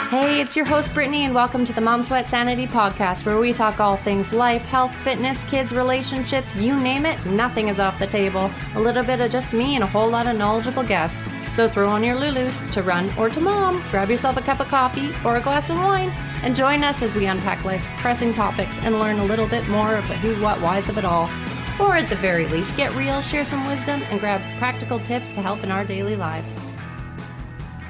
Hey, it's your host, Brittany, and welcome to the Mom Sweat Sanity podcast, where we talk all things life, health, fitness, kids, relationships, you name it, nothing is off the table. A little bit of just me and a whole lot of knowledgeable guests. So throw on your Lulus to run or to mom, grab yourself a cup of coffee or a glass of wine, and join us as we unpack life's pressing topics and learn a little bit more of the who, what, whys of it all. Or at the very least, get real, share some wisdom, and grab practical tips to help in our daily lives.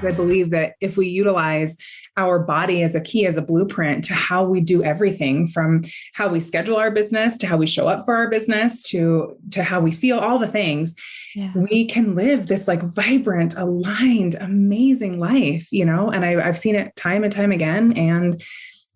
I believe that if we utilize our body as a key, as a blueprint to how we do everything, from how we schedule our business to how we show up for our business to how we feel, all the things, we can live this like vibrant, aligned, amazing life, and I've seen it time and time again. And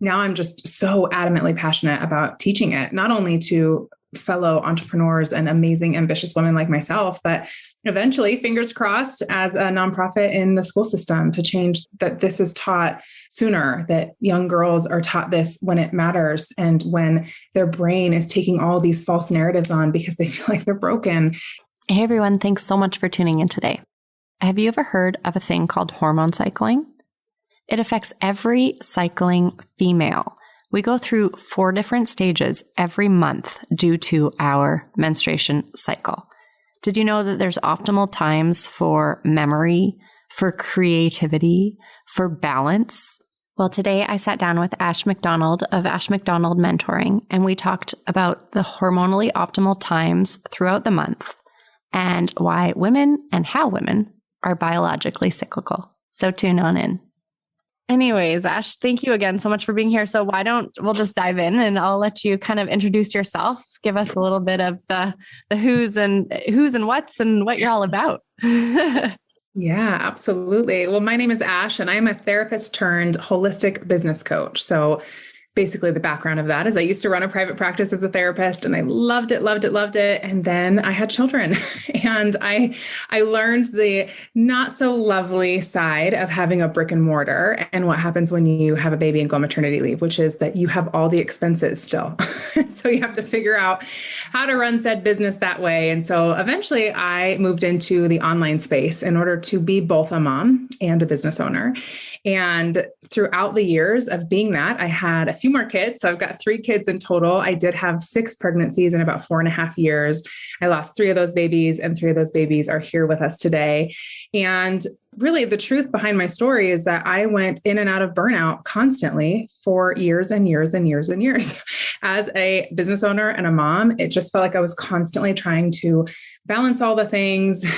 now I'm just so adamantly passionate about teaching it, not only to fellow entrepreneurs and amazing, ambitious women like myself, but eventually, fingers crossed, as a nonprofit in the school system to change that this is taught sooner, that young girls are taught this when it matters and when their brain is taking all these false narratives on because they feel like they're broken. Hey everyone, thanks so much for tuning in today. Have you ever heard of a thing called hormone cycling? It affects every cycling female. We go through 4 different stages every month due to our menstruation cycle. Did you know that there's optimal times for memory, for creativity, for balance? Well, today I sat down with Ash McDonald of Ash McDonald Mentoring, and we talked about the hormonally optimal times throughout the month and why women and how women are biologically cyclical. So tune on in. Anyways, Ash, thank you again so much for being here. So we'll just dive in and I'll let you kind of introduce yourself, give us a little bit of the who's and what's and what you're all about. Yeah, absolutely. Well, my name is Ash and I'm a therapist turned holistic business coach. So basically the background of that is I used to run a private practice as a therapist and I loved it. And then I had children and I learned the not so lovely side of having a brick and mortar and what happens when you have a baby and go on maternity leave, which is that you have all the expenses still. So you have to figure out how to run said business that way. And so eventually I moved into the online space in order to be both a mom and a business owner. And throughout the years of being that, I had a few more kids. So I've got 3 kids in total. I did have 6 pregnancies in about 4.5 years. I lost 3 of those babies and 3 of those babies are here with us today. And really the truth behind my story is that I went in and out of burnout constantly for years and years and years and years. As a business owner and a mom, it just felt like I was constantly trying to balance all the things,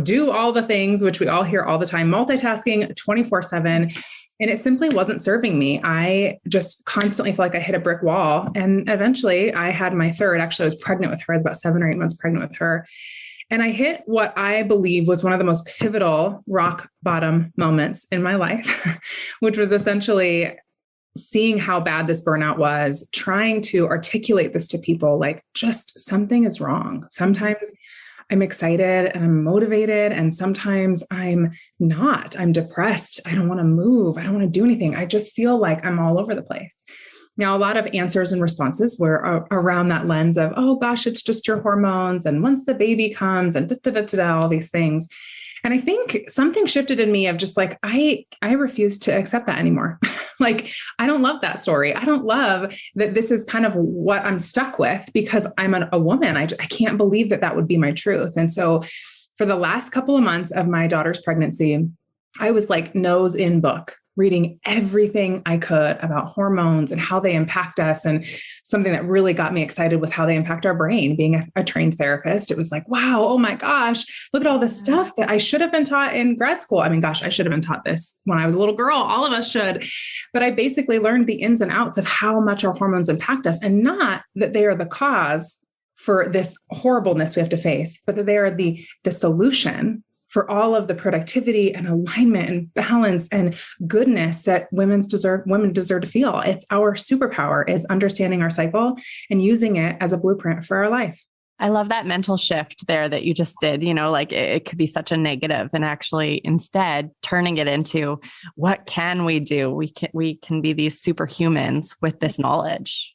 do all the things, which we all hear all the time, multitasking 24/7. And it simply wasn't serving me. I just constantly felt like I hit a brick wall. And eventually I had my 3rd. Actually, I was pregnant with her. I was about 7 or 8 months pregnant with her. And I hit what I believe was one of the most pivotal rock bottom moments in my life, which was essentially seeing how bad this burnout was, trying to articulate this to people, like just something is wrong. Sometimes I'm excited and I'm motivated. And sometimes I'm not. I'm depressed. I don't want to move. I don't want to do anything. I just feel like I'm all over the place. Now, a lot of answers and responses were around that lens of, oh gosh, it's just your hormones. And once the baby comes and all these things. And I think something shifted in me of just like, I refuse to accept that anymore. Like, I don't love that story. I don't love that this is kind of what I'm stuck with because I'm a woman. I can't believe that would be my truth. And so for the last couple of months of my daughter's pregnancy, I was like nose in book, reading everything I could about hormones and how they impact us. And something that really got me excited was how they impact our brain. Being a trained therapist, it was like, wow, oh my gosh, look at all this stuff that I should have been taught in grad school. I mean, gosh, I should have been taught this when I was a little girl. All of us should. But I basically learned the ins and outs of how much our hormones impact us, and not that they are the cause for this horribleness we have to face, but that they are the solution for all of the productivity and alignment and balance and goodness that women deserve to feel. It's our superpower, is understanding our cycle and using it as a blueprint for our life. I love that mental shift there that you just did, like it could be such a negative, and actually instead turning it into what can we do? We can be these superhumans with this knowledge.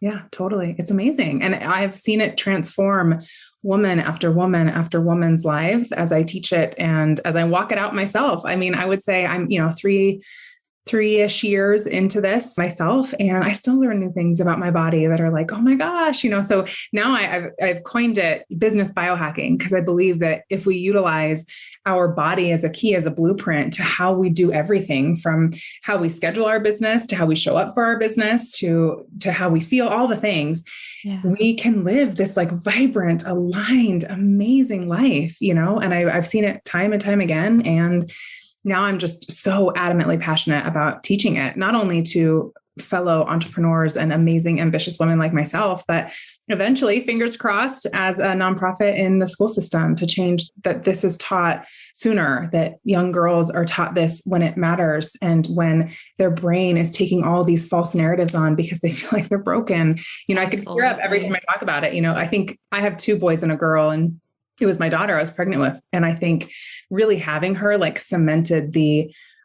Yeah, totally. It's amazing. And I've seen it transform woman after woman after woman's lives as I teach it and as I walk it out myself. I mean, I would say I'm, 3 3-ish years into this myself, and I still learn new things about my body that are like, oh my gosh, so now I've coined it business biohacking, because I believe that if we utilize our body as a key, as a blueprint to how we do everything, from how we schedule our business to how we show up for our business to how we feel, all the things, we can live this like vibrant, aligned, amazing life, and I've seen it time and time again. And now I'm just so adamantly passionate about teaching it, not only to fellow entrepreneurs and amazing, ambitious women like myself, but eventually, fingers crossed, as a nonprofit in the school system, to change that this is taught sooner, that young girls are taught this when it matters and when their brain is taking all these false narratives on because they feel like they're broken. I could tear up every time I talk about it. I think I have 2 boys and a girl, and it was my daughter I was pregnant with. And I think really having her like cemented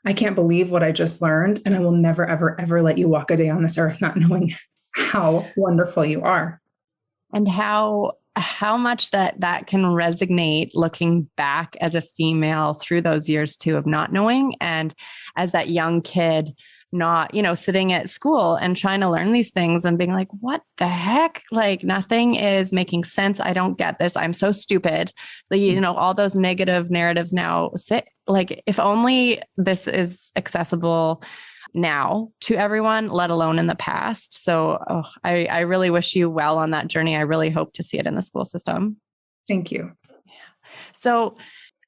I can't believe what I just learned. And I will never, ever, ever let you walk a day on this earth not knowing how wonderful you are. And how much that can resonate looking back as a female through those years too of not knowing. And as that young kid, not, sitting at school and trying to learn these things and being like, what the heck? Like nothing is making sense. I don't get this. I'm so stupid. All those negative narratives now sit like, if only this is accessible now to everyone, let alone in the past. So I really wish you well on that journey. I really hope to see it in the school system. Thank you. Yeah. So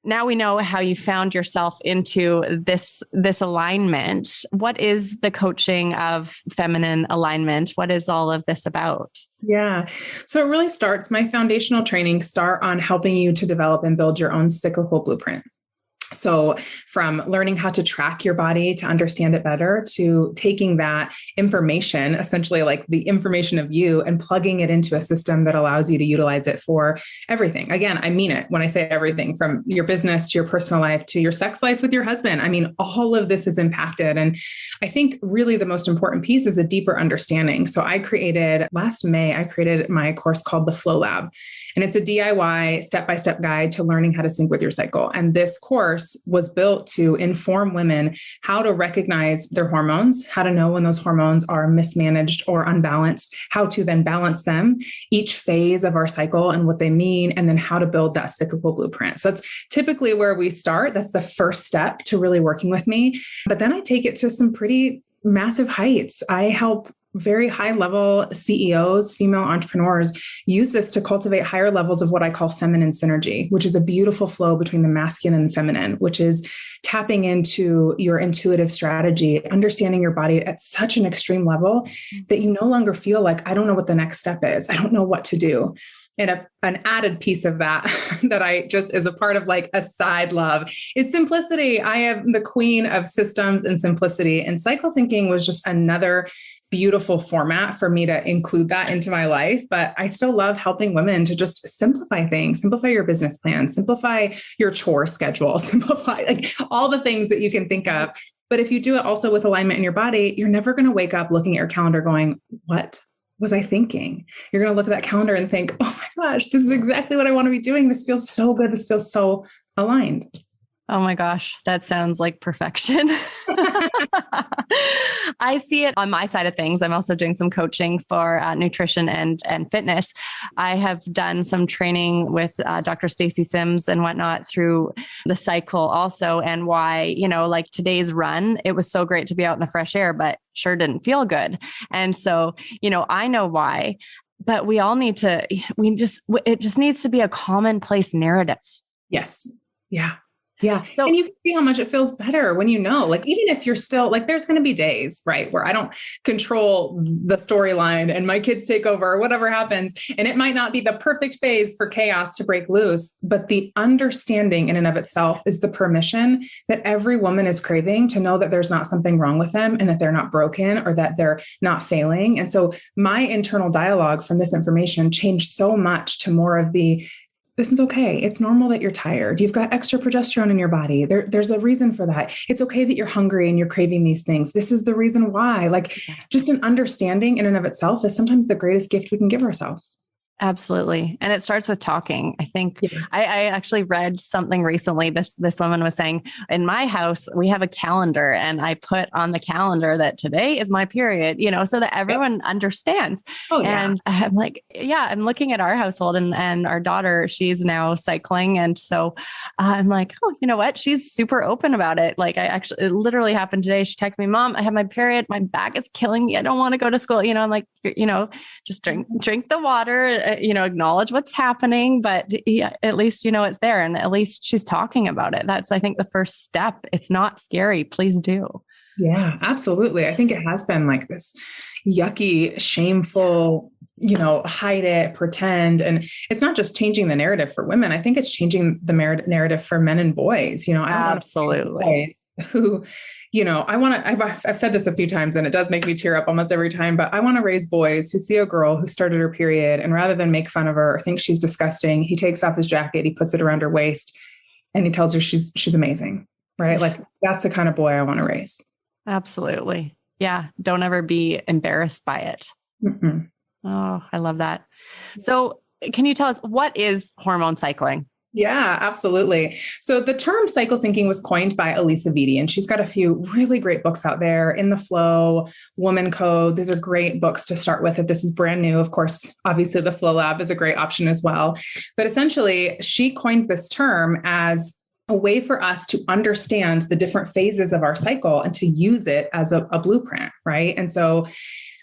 now we know how you found yourself into this alignment. What is the coaching of feminine alignment? What is all of this about? Yeah. So it really my foundational training start on helping you to develop and build your own cyclical blueprint. So from learning how to track your body to understand it better, to taking that information, essentially like the information of you, and plugging it into a system that allows you to utilize it for everything. Again, I mean it when I say everything, from your business to your personal life to your sex life with your husband. I mean, all of this is impacted. And I think really the most important piece is a deeper understanding. So last May, I created my course called the Flow Lab. And it's a DIY step-by-step guide to learning how to sync with your cycle. And this course was built to inform women how to recognize their hormones, how to know when those hormones are mismanaged or unbalanced, how to then balance them, each phase of our cycle and what they mean, and then how to build that cyclical blueprint. So that's typically where we start. That's the first step to really working with me. But then I take it to some pretty massive heights. I help very high level CEOs, female entrepreneurs, use this to cultivate higher levels of what I call feminine synergy, which is a beautiful flow between the masculine and feminine, which is tapping into your intuitive strategy, understanding your body at such an extreme level that you no longer feel like, I don't know what the next step is. I don't know what to do. And an added piece of that I just as a part of like a side love is simplicity. I am the queen of systems and simplicity, and cycle syncing was just another beautiful format for me to include that into my life. But I still love helping women to just simplify things, simplify your business plan, simplify your chore schedule, simplify like all the things that you can think of. But if you do it also with alignment in your body, you're never going to wake up looking at your calendar going, what was I thinking? You're going to look at that calendar and think, oh my gosh, this is exactly what I want to be doing. This feels so good. This feels so aligned. Oh my gosh, that sounds like perfection. I see it on my side of things. I'm also doing some coaching for nutrition and fitness. I have done some training with Dr. Stacy Sims and whatnot through the cycle also, and why, like today's run, it was so great to be out in the fresh air, but sure didn't feel good. And so, I know why, but we all need to, it just needs to be a commonplace narrative. Yes. Yeah. Yeah. So, and you can see how much it feels better when like, even if you're still like, there's going to be days, right, where I don't control the storyline and my kids take over or whatever happens. And it might not be the perfect phase for chaos to break loose, but the understanding in and of itself is the permission that every woman is craving to know that there's not something wrong with them and that they're not broken or that they're not failing. And so my internal dialogue from this information changed so much to more of this is okay. It's normal that you're tired. You've got extra progesterone in your body. There's a reason for that. It's okay that you're hungry and you're craving these things. This is the reason why. Like just an understanding in and of itself is sometimes the greatest gift we can give ourselves. Absolutely. And it starts with talking. I think Yeah. I actually read something recently. This woman was saying, in my house, we have a calendar and I put on the calendar that today is my period, so that Yep. everyone understands. Oh, yeah. And I'm like, yeah, I'm looking at our household and our daughter, she's now cycling. And so I'm like, oh, you know what? She's super open about it. Like it literally happened today. She texted me, Mom, I have my period. My back is killing me. I don't want to go to school. I'm like, just drink the water, acknowledge what's happening, but yeah, at least, it's there. And at least she's talking about it. That's, I think, the first step. It's not scary. Please do. Yeah, absolutely. I think it has been like this yucky, shameful, hide it, pretend. And it's not just changing the narrative for women. I think it's changing the narrative for men and boys. I don't Absolutely. want boys who, I've said this a few times and it does make me tear up almost every time, but I want to raise boys who see a girl who started her period and rather than make fun of her or think she's disgusting, he takes off his jacket, he puts it around her waist and he tells her she's amazing, right? Like that's the kind of boy I want to raise. Absolutely. Yeah. Don't ever be embarrassed by it. Mm-mm. Oh, I love that. So can you tell us what is hormone cycling? Yeah, absolutely. So the term cycle syncing was coined by Elisa Vitti, and she's got a few really great books out there. In the Flow, Woman Code. These are great books to start with if this is brand new. Of course, obviously the Flow Lab is a great option as well. But essentially, she coined this term as a way for us to understand the different phases of our cycle and to use it as a blueprint, right? And so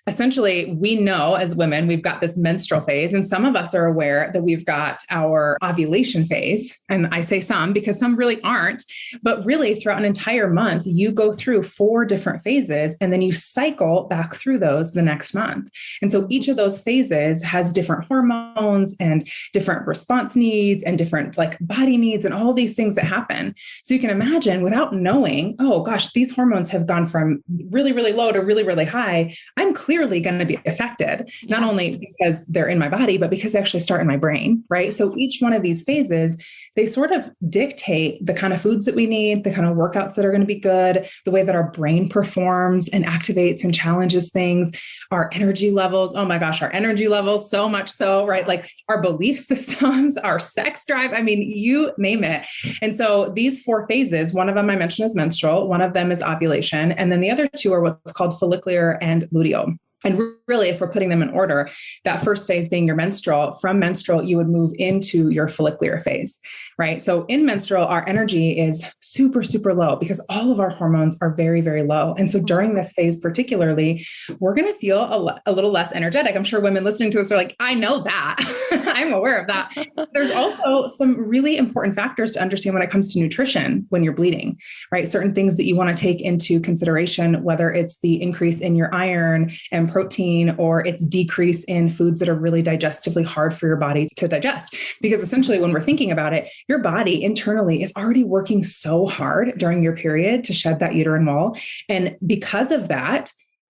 essentially, we know as women, we've got this menstrual phase, and some of us are aware that we've got our ovulation phase. And I say some because some really aren't, but really throughout an entire month, you go through 4 different phases and then you cycle back through those the next month. And so each of those phases has different hormones and different response needs and different like body needs and all these things that happen. So you can imagine without knowing, oh gosh, these hormones have gone from really, really low to really, really high. I'm clearly going to be affected, not only because they're in my body, but because they actually start in my brain, right? So each one of these phases, they sort of dictate the kind of foods that we need, the kind of workouts that are going to be good, the way that our brain performs and activates and challenges things, our energy levels. Oh my gosh, our energy levels, so much so, right? Like our belief systems, our sex drive. I mean, you name it. And so these 4 phases, one of them I mentioned is menstrual, one of them is ovulation, and then the other 2 are what's called follicular and luteal. And really, if we're putting them in order, that first phase being your menstrual, from menstrual, you would move into your follicular phase, right? So in menstrual, our energy is super, super low because all of our hormones are very, very low. And so during this phase particularly, we're going to feel a little less energetic. I'm sure women listening to this are like, I know that. I'm aware of that. There's also some really important factors to understand when it comes to nutrition when you're bleeding, right? Certain things that you want to take into consideration, whether it's the increase in your iron and protein, or its decrease in foods that are really digestively hard for your body to digest. Because essentially, when we're thinking about it, your body internally is already working so hard during your period to shed that uterine wall. And because of that,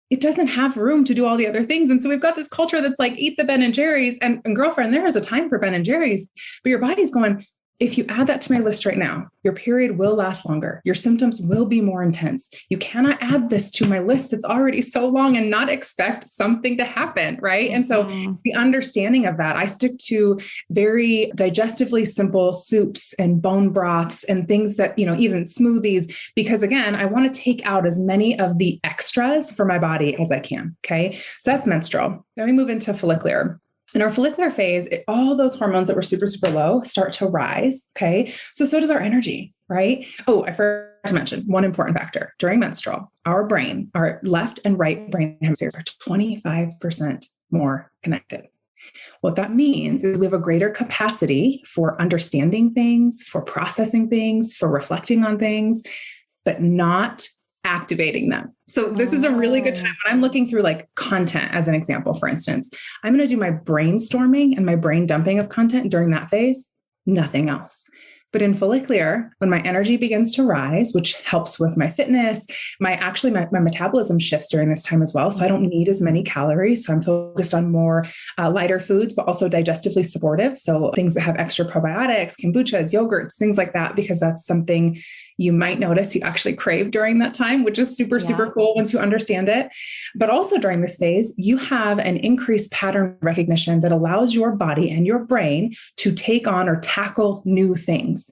it doesn't have room to do all the other things. And so we've got this culture that's like, eat the Ben and Jerry's. And girlfriend, there is a time for Ben and Jerry's, but your body's going, if you add that to my list right now, your period will last longer. Your symptoms will be more intense. You cannot add this to my list that's already so long and not expect something to happen, right? And so the understanding of that, I stick to very digestively simple soups and bone broths and things that, even smoothies, because again, I want to take out as many of the extras for my body as I can, okay? So that's menstrual. Then we move into follicular. In our follicular phase, all those hormones that were super, super low start to rise. Okay. So does our energy, right? Oh, I forgot to mention one important factor. During menstrual, our brain, our left and right brain hemispheres are 25% more connected. What that means is we have a greater capacity for understanding things, for processing things, for reflecting on things, but not activating them. So this is a really good time when I'm looking through like content as an example, for instance, I'm going to do my brainstorming and my brain dumping of content during that phase, nothing else. But in follicular, when my energy begins to rise, which helps with my fitness, my metabolism shifts during this time as well. So I don't need as many calories. So I'm focused on more lighter foods, but also digestively supportive. So things that have extra probiotics, kombuchas, yogurts, things like that, because that's something you might notice you actually crave during that time, which is super, super cool once you understand it. But also during this phase, you have an increased pattern recognition that allows your body and your brain to take on or tackle new things.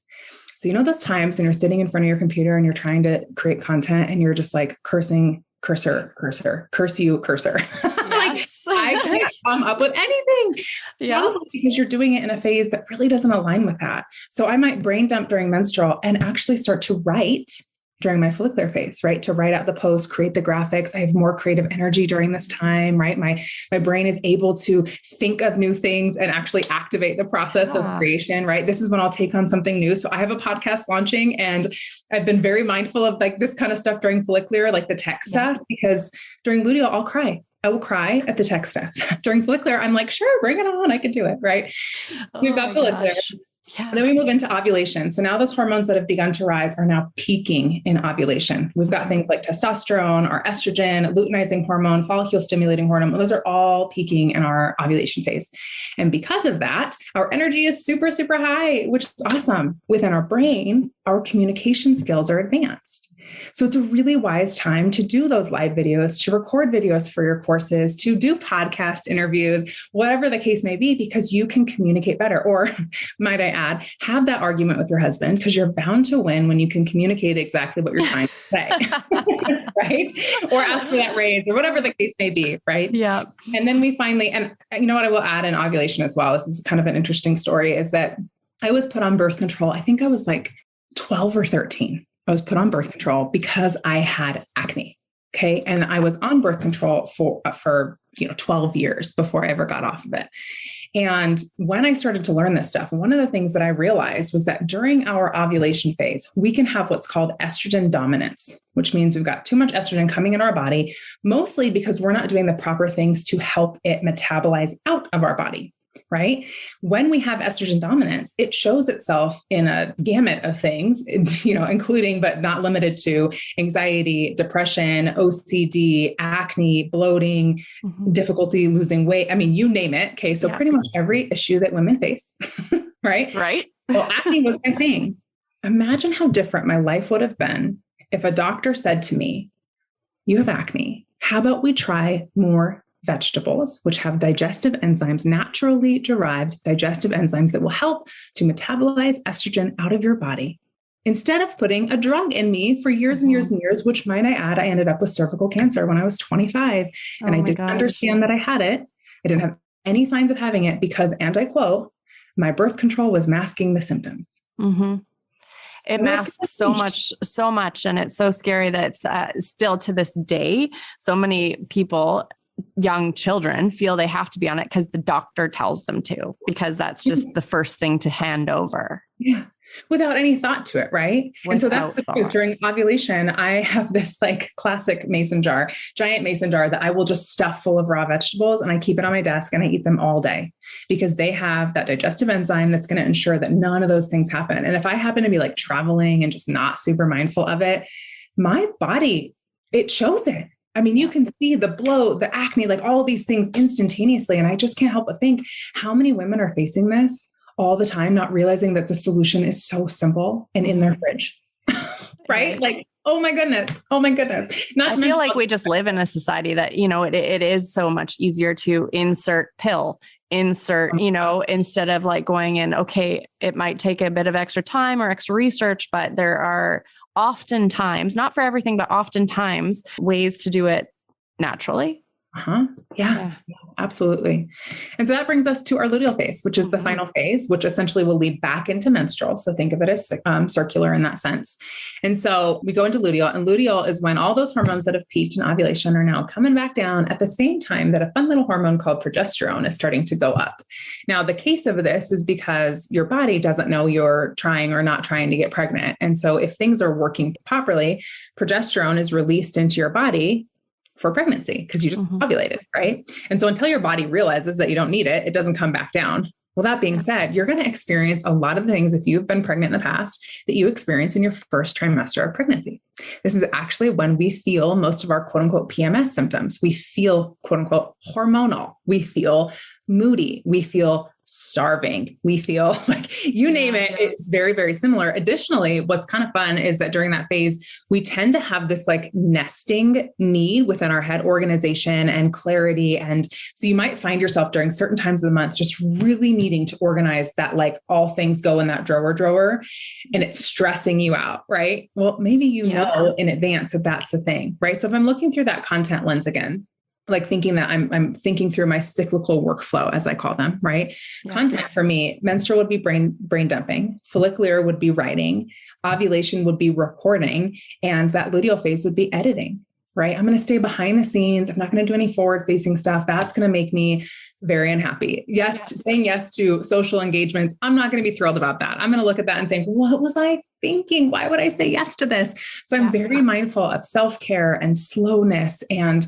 So, those times when you're sitting in front of your computer and you're trying to create content and you're just like cursing, cursor, curse you, cursor. Yes. I can't come up with anything. Yeah. Probably because you're doing it in a phase that really doesn't align with that. So I might brain dump during menstrual and actually start to write during my follicular phase, right? To write out the post, create the graphics. I have more creative energy during this time, right? My brain is able to think of new things and actually activate the process of creation, right? This is when I'll take on something new. So I have a podcast launching and I've been very mindful of like this kind of stuff during follicular, like the tech stuff, because during luteal, I'll cry. I will cry at the tech stuff. During follicular, I'm like, sure, bring it on. I can do it, right? So we've got follicular. Yeah. Then we move into ovulation. So now those hormones that have begun to rise are now peaking in ovulation. We've got things like testosterone or estrogen, luteinizing hormone, follicle stimulating hormone. Those are all peaking in our ovulation phase. And because of that, our energy is super, super high, which is awesome. Within our brain, our communication skills are advanced. So it's a really wise time to do those live videos, to record videos for your courses, to do podcast interviews, whatever the case may be, because you can communicate better. Or might I add, have that argument with your husband, because you're bound to win when you can communicate exactly what you're trying to say, right? Or ask for that raise or whatever the case may be, right? Yeah. And then we finally, and you know what I will add in ovulation as well, this is kind of an interesting story, is that I was put on birth control. I think I was like 12 or 13. I was put on birth control because I had acne. Okay. And I was on birth control for 12 years before I ever got off of it. And when I started to learn this stuff, one of the things that I realized was that during our ovulation phase, we can have what's called estrogen dominance, which means we've got too much estrogen coming in our body, mostly because we're not doing the proper things to help it metabolize out of our body. Right? When we have estrogen dominance, it shows itself in a gamut of things, including but not limited to anxiety, depression, OCD, acne, bloating, difficulty losing weight. I mean, you name it. Okay. So pretty much every issue that women face, right? Right. Well, acne was my thing. Imagine how different my life would have been if a doctor said to me, you have acne. How about we try more vegetables, which have digestive enzymes, naturally derived digestive enzymes that will help to metabolize estrogen out of your body, instead of putting a drug in me for years and years and years, which might I add, I ended up with cervical cancer when I was 25 and I didn't understand that I had it. I didn't have any signs of having it because, and I quote, my birth control was masking the symptoms. It masks so much. And it's so scary that still to this day, so many people, young children, feel they have to be on it because the doctor tells them to, because that's just the first thing to hand over. Yeah. Without any thought to it. Right. And so that's the truth. During ovulation, I have this like classic giant mason jar that I will just stuff full of raw vegetables, and I keep it on my desk and I eat them all day because they have that digestive enzyme that's going to ensure that none of those things happen. And if I happen to be like traveling and just not super mindful of it, my body, it shows it. I mean, you can see the bloat, the acne, like all these things instantaneously. And I just can't help but think how many women are facing this all the time, not realizing that the solution is so simple and in their fridge, right? Like, oh my goodness. I feel like we just live in a society that, it is so much easier to insert, instead of like going in, okay, it might take a bit of extra time or extra research, but there are oftentimes, not for everything, but oftentimes ways to do it naturally. Yeah, absolutely. And so that brings us to our luteal phase, which is the final phase, which essentially will lead back into menstrual. So think of it as circular in that sense. And so we go into luteal, and luteal is when all those hormones that have peaked in ovulation are now coming back down at the same time that a fun little hormone called progesterone is starting to go up. Now, the case of this is because your body doesn't know you're trying or not trying to get pregnant. And so if things are working properly, progesterone is released into your body for pregnancy because you just ovulated, right? And so until your body realizes that you don't need it, it doesn't come back down. Well, that being said, you're going to experience a lot of the things if you've been pregnant in the past that you experience in your first trimester of pregnancy. This is actually when we feel most of our quote unquote PMS symptoms. We feel quote unquote hormonal. We feel moody. We feel starving. We feel like you name it. It's very, very similar. Additionally, what's kind of fun is that during that phase, we tend to have this like nesting need within our head, organization and clarity. And so you might find yourself during certain times of the month, just really needing to organize that, like all things go in that drawer, and it's stressing you out, right? Well, maybe you know in advance that that's the thing, right? So if I'm looking through that content lens again, like thinking that I'm thinking through my cyclical workflow, as I call them, right? Yeah. Content for me, menstrual would be brain dumping, follicular would be writing, ovulation would be reporting, and that luteal phase would be editing, right? I'm going to stay behind the scenes. I'm not going to do any forward facing stuff. That's going to make me very unhappy. Saying yes to social engagements. I'm not going to be thrilled about that. I'm going to look at that and think, what was I thinking? Why would I say yes to this? So I'm very mindful of self-care and slowness and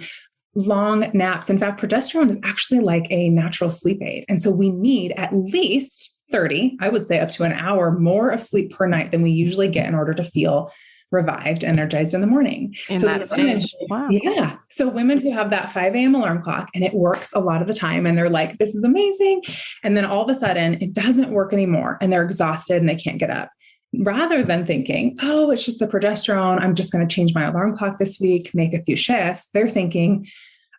long naps. In fact, progesterone is actually like a natural sleep aid. And so we need at least 30, I would say up to an hour more of sleep per night than we usually get in order to feel revived, energized in the morning. In that stage. Wow. Yeah. So women who have that 5 a.m. alarm clock and it works a lot of the time and they're like, this is amazing. And then all of a sudden it doesn't work anymore and they're exhausted and they can't get up. Rather than thinking, oh, it's just the progesterone, I'm just going to change my alarm clock this week, make a few shifts. They're thinking,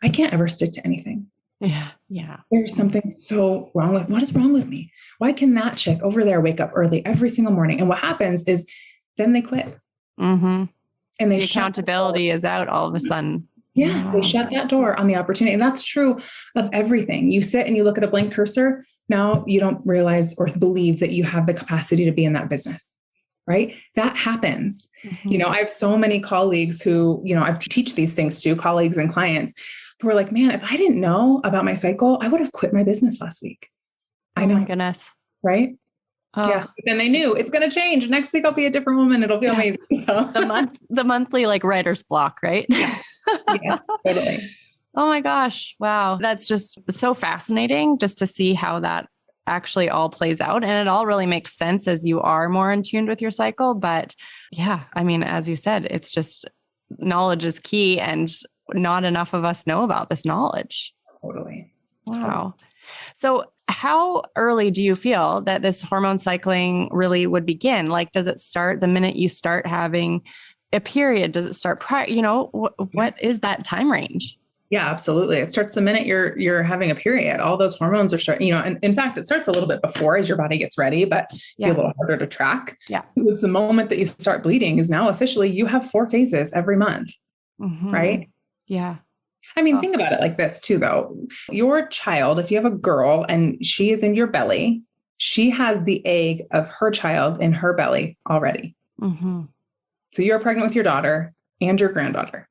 I can't ever stick to anything. Yeah. There's something so wrong with, what is wrong with me? Why can that chick over there wake up early every single morning? And what happens is then they quit. Mm-hmm. And the accountability is out all of a sudden. Yeah. They shut that door on the opportunity. And that's true of everything. You sit and you look at a blank cursor. Now you don't realize or believe that you have the capacity to be in that business. Right? That happens. Mm-hmm. I have so many colleagues who, I teach these things to colleagues and clients who are like, man, if I didn't know about my cycle, I would have quit my business last week. I know. Oh my goodness. Right? Yeah. But then they knew it's going to change. Next week I'll be a different woman. It'll be amazing. So. The monthly like writer's block, right? Yeah, totally. Oh my gosh. Wow. That's just so fascinating just to see how that actually all plays out. And it all really makes sense as you are more in tune with your cycle. But yeah, I mean, as you said, it's just knowledge is key and not enough of us know about this knowledge. Totally. Wow. So how early do you feel that this hormone cycling really would begin? Like, does it start the minute you start having a period? Does it start prior? What is that time range? Yeah, absolutely. It starts the minute you're having a period. All those hormones are starting, and in fact, it starts a little bit before as your body gets ready, but be a little harder to track. Yeah. It's the moment that you start bleeding is now officially you have 4 phases every month, right? Yeah. I mean, think about it like this too, though. Your child, if you have a girl and she is in your belly, she has the egg of her child in her belly already. Mm-hmm. So you're pregnant with your daughter and your granddaughter.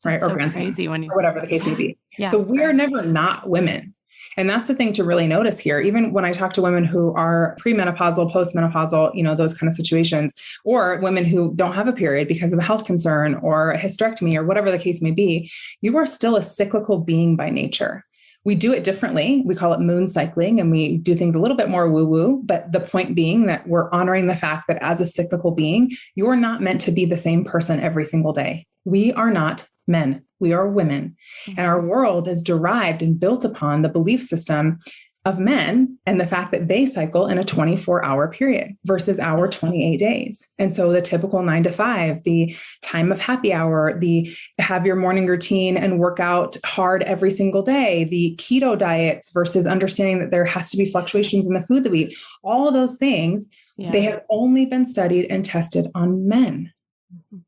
Right. Or so crazy when you, or whatever the case may be. Yeah. So we're never not women. And that's the thing to really notice here. Even when I talk to women who are premenopausal, postmenopausal, those kind of situations, or women who don't have a period because of a health concern or a hysterectomy or whatever the case may be, you are still a cyclical being by nature. We do it differently. We call it moon cycling and we do things a little bit more woo-woo. But the point being that we're honoring the fact that as a cyclical being, you're not meant to be the same person every single day. We are not men. We are women. And our world is derived and built upon the belief system of men and the fact that they cycle in a 24-hour period versus our 28 days. And so the typical 9 to 5, the time of happy hour, the have your morning routine and work out hard every single day, the keto diets versus understanding that there has to be fluctuations in the food that we eat, all of those things, they have only been studied and tested on men.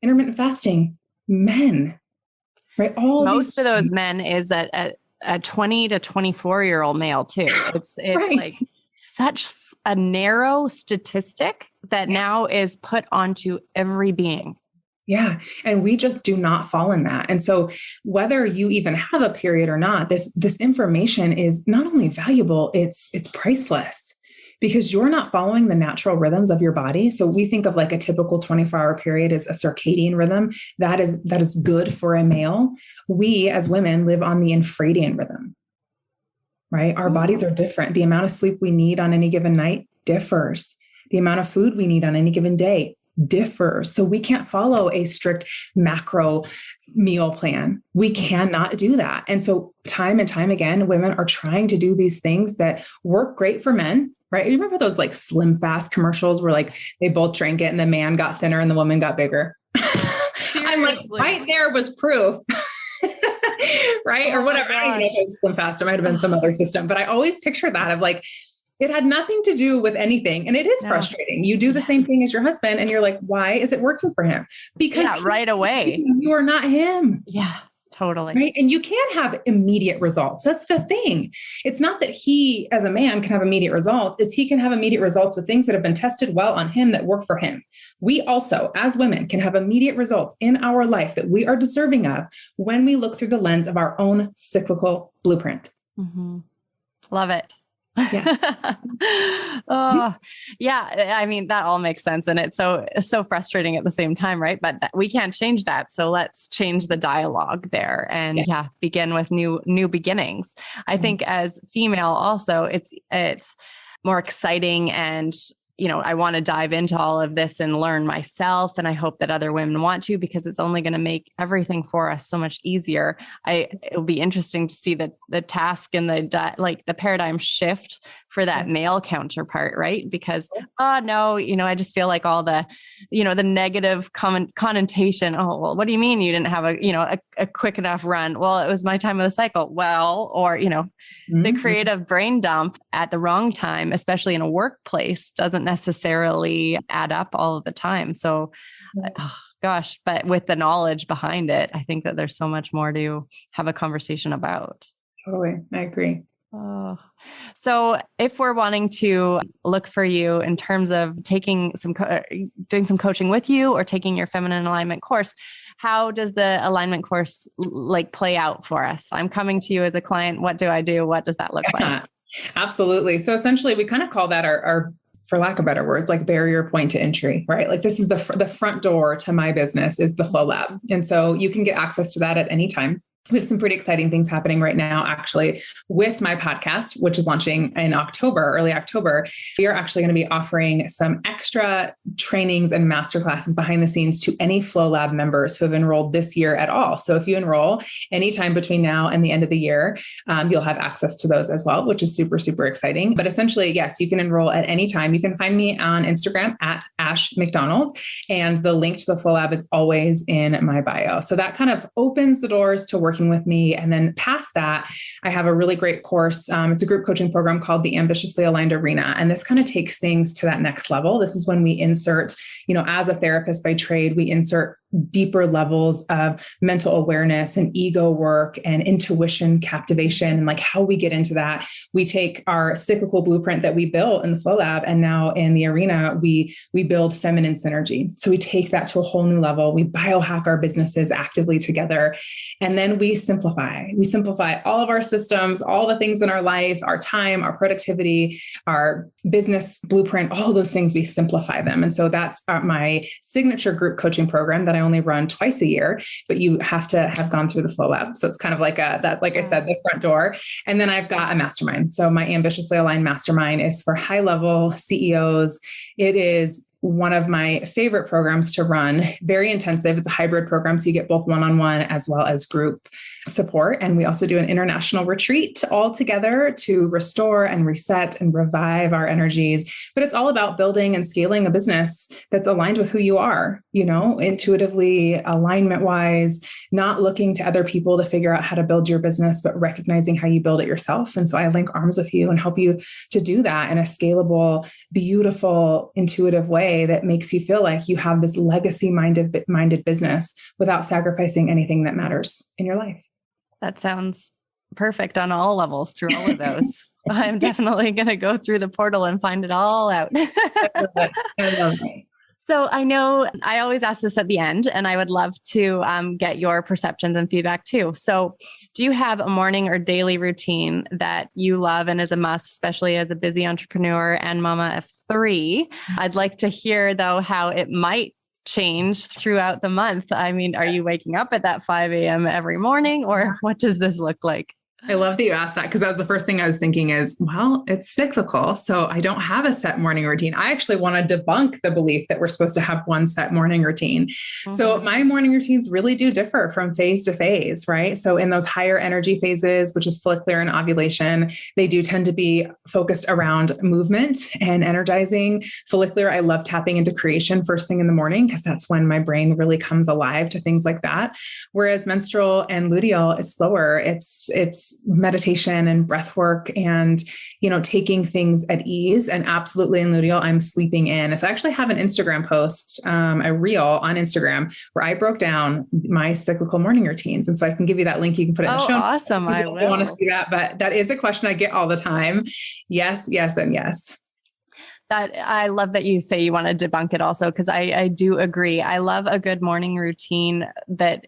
Intermittent fasting, men. Right. Most of those men is a 20 to 24-year-old male too. It's right. Like such a narrow statistic that now is put onto every being. Yeah. And we just do not fall in that. And so whether you even have a period or not, this information is not only valuable, it's priceless. Because you're not following the natural rhythms of your body. So we think of like a typical 24-hour period as a circadian rhythm. That is good for a male. We as women live on the infradian rhythm, right? Our bodies are different. The amount of sleep we need on any given night differs. The amount of food we need on any given day differs. So we can't follow a strict macro meal plan. We cannot do that. And so time and time again, women are trying to do these things that work great for men, right? You remember those like Slim Fast commercials where like they both drank it and the man got thinner and the woman got bigger? I'm like, right there was proof. Right? Or whatever. I don't even know if it was Slim Fast. It might have been some other system, but I always picture that of like, it had nothing to do with anything. And it is frustrating. You do the same thing as your husband and you're like, why is it working for him? Because right away, you are not him. Yeah, totally. Right. And you can't have immediate results. That's the thing. It's not that he as a man can have immediate results. It's he can have immediate results with things that have been tested well on him that work for him. We also, as women, can have immediate results in our life that we are deserving of when we look through the lens of our own cyclical blueprint. Mm-hmm. Love it. Yeah. Oh, yeah. I mean, that all makes sense. And it's so frustrating at the same time, right? But we can't change that. So let's change the dialogue there and begin with new beginnings. I think as female also, it's more exciting and I want to dive into all of this and learn myself. And I hope that other women want to, because it's only going to make everything for us so much easier. It'll be interesting to see the task and the paradigm shift for that male counterpart, right? Because, I just feel like all the, the negative connotation. Oh, well, what do you mean you didn't have a quick enough run? Well, it was my time of the cycle. Well, or, the creative brain dump at the wrong time, especially in a workplace, doesn't necessarily add up all of the time. So, but with the knowledge behind it, I think that there's so much more to have a conversation about. Totally. I agree. So if we're wanting to look for you in terms of doing some coaching with you or taking your feminine alignment course, how does the alignment course play out for us? I'm coming to you as a client. What do I do? What does that look like? Absolutely. So essentially we kind of call that our for lack of better words, like barrier point to entry, right? Like this is the front door to my business is the Flow Lab. And so you can get access to that at any time. We have some pretty exciting things happening right now, actually, with my podcast, which is launching in early October. We are actually going to be offering some extra trainings and masterclasses behind the scenes to any Flow Lab members who have enrolled this year at all. So if you enroll anytime between now and the end of the year, you'll have access to those as well, which is super, super exciting. But essentially, yes, you can enroll at any time. You can find me on Instagram at Ash McDonald, and the link to the Flow Lab is always in my bio. So that kind of opens the doors to working with me. And then past that, I have a really great course. It's a group coaching program called the Ambitiously Aligned Arena. And this kind of takes things to that next level. This is when we insert, as a therapist by trade, we insert deeper levels of mental awareness and ego work and intuition, captivation, and like how we get into that. We take our cyclical blueprint that we built in the Flow Lab, and now in the arena, we build feminine synergy. So we take that to a whole new level. We biohack our businesses actively together. And then we simplify. We simplify all of our systems, all the things in our life, our time, our productivity, our business blueprint, all those things, we simplify them. And so that's my signature group coaching program that I only run twice a year, but you have to have gone through the Flow Lab. So it's kind of like I said, the front door. And then I've got a mastermind. So my Ambitiously Aligned Mastermind is for high-level CEOs. It is one of my favorite programs to run, very intensive. It's a hybrid program. So you get both one-on-one as well as group support. And we also do an international retreat all together to restore and reset and revive our energies. But it's all about building and scaling a business that's aligned with who you are, intuitively, alignment-wise, not looking to other people to figure out how to build your business, but recognizing how you build it yourself. And so I link arms with you and help you to do that in a scalable, beautiful, intuitive way that makes you feel like you have this legacy-minded business without sacrificing anything that matters in your life. That sounds perfect on all levels through all of those. I'm definitely going to go through the portal and find it all out. I love it. So I know I always ask this at the end, and I would love to get your perceptions and feedback too. So do you have a morning or daily routine that you love and is a must, especially as a busy entrepreneur and mama of 3? I'd like to hear, though, how it might change throughout the month. I mean, are you waking up at that 5 a.m. every morning, or what does this look like? I love that you asked that, because that was the first thing I was thinking is, well, it's cyclical. So I don't have a set morning routine. I actually want to debunk the belief that we're supposed to have one set morning routine. So my morning routines really do differ from phase to phase, right? So in those higher energy phases, which is follicular and ovulation, they do tend to be focused around movement and energizing. Follicular, I love tapping into creation first thing in the morning, because that's when my brain really comes alive to things like that. Whereas menstrual and luteal is slower. It's meditation and breath work and, taking things at ease. And absolutely in luteal, I'm sleeping in. So I actually have an Instagram post, a reel on Instagram, where I broke down my cyclical morning routines. And so I can give you that link. You can put it in the show. Awesome. I will. I want to see that, but that is a question I get all the time. Yes, yes, and yes. That I love that you say you want to debunk it also, because I do agree. I love a good morning routine that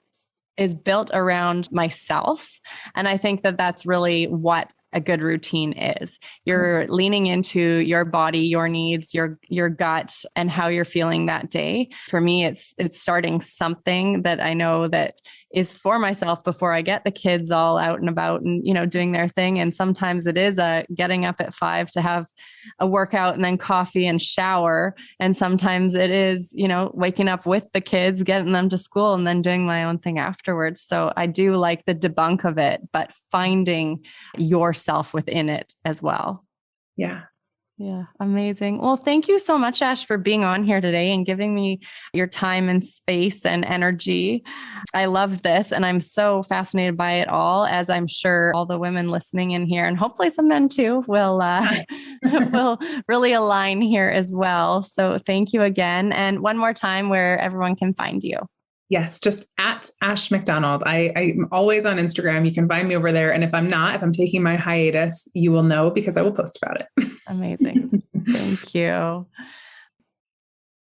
is built around myself. And I think that that's really what a good routine is. You're leaning into your body, your needs, your gut, and how you're feeling that day. For me, it's starting something that I know that is for myself before I get the kids all out and about and, doing their thing. And sometimes it is getting up at 5 to have a workout and then coffee and shower. And sometimes it is, waking up with the kids, getting them to school, and then doing my own thing afterwards. So I do like the debunk of it, but finding yourself within it as well. Yeah. Yeah. Amazing. Well, thank you so much, Ash, for being on here today and giving me your time and space and energy. I loved this, and I'm so fascinated by it all, as I'm sure all the women listening in here, and hopefully some men too, will really align here as well. So thank you again. And one more time, where everyone can find you. Yes, just at Ash McDonald. I'm always on Instagram. You can find me over there. And if I'm taking my hiatus, you will know, because I will post about it. Amazing. Thank you.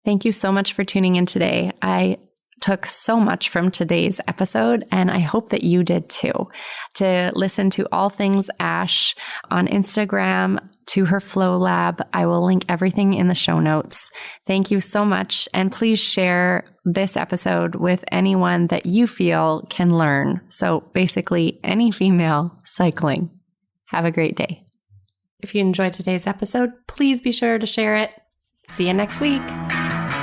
Thank you so much for tuning in today. I took so much from today's episode, and I hope that you did too. To listen to all things Ash on Instagram, to her Flow Lab, I will link everything in the show notes. Thank you so much. And please share this episode with anyone that you feel can learn. So basically, any female cycling. Have a great day. If you enjoyed today's episode, please be sure to share it. See you next week.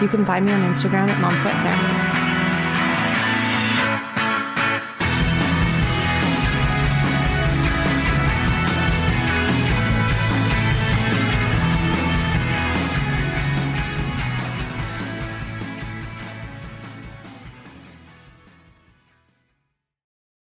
You can find me on Instagram at MomSweatSarah.